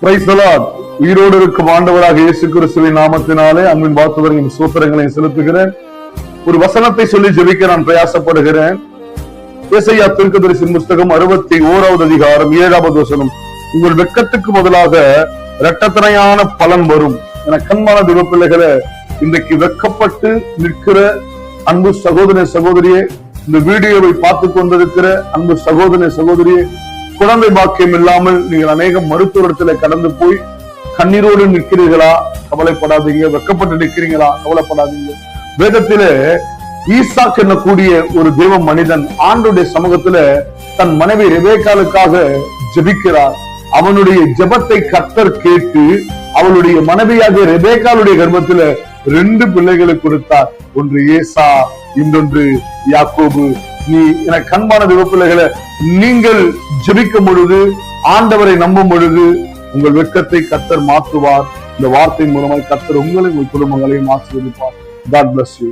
Praise the Lord. உயிரோடு இருக்கும் ஆண்டவராக இயேசு கிறிஸ்துவின் நாமத்தினாலே அன்பின் வாழ்த்துதலையும் ஸ்தோத்திரங்களையும் செலுத்துகிறேன். ஒரு வசனத்தை சொல்லி ஜெபிக்க நான் பிரயாசப்படுகிறேன். ஏசாயா தீர்க்கதரிசியின் புஸ்தகம் 61வது அதிகாரம் 7வது வசனம். உங்கள் வெட்கத்துக்கு பதிலாக இரட்டத்தனையான பலன் வரும். என கண்மான தெய்வ பிள்ளைகளை, இன்றைக்கு வெட்கப்பட்டு நிற்கிற அன்பு சகோதர சகோதரியே, இந்த வீடியோவை பார்த்து கொண்டிருக்கிற அன்பு சகோதர சகோதரியே, குழந்தை பாக்கியம் இல்லாமல் நீங்கள் அநேக மருத்துவத்தில் கடந்து போய் கண்ணீரோடு நிற்கிறீர்களா? கவலைப்படாதீங்க. வெட்கப்பட்டு நிற்கிறீங்களா? கவலைப்படாதீங்க. வேதத்திலே ஈசாக் என்னக்கூடிய ஒரு தெய்வ மனிதன் ஆண்டவருடைய சமூகத்துல தன் மனைவி ரெபேக்காளுக்காக ஜெபிக்கிறார். அவனுடைய ஜெபத்தை கர்த்தர் கேட்டு அவளுடைய மனைவியாக ரெபேக்காளுடைய கர்ப்பத்துல 2 பிள்ளைகளை கொடுத்தார். ஒன்று ஏசா, இன்னொன்று யாக்கோபு. நீ என கண்பான தெய்வ பிள்ளைகளை, நீங்கள் ஜெபிக்கும் பொழுது, ஆண்டவரை நம்பும் பொழுது உங்கள் வெட்கத்தை கர்த்தர் மாற்றுவார். இந்த வார்த்தை மூலமாய் கர்த்தர் உங்களை, உங்கள் குடும்பங்களையும் ஆசீர்வதிப்பார். God bless you.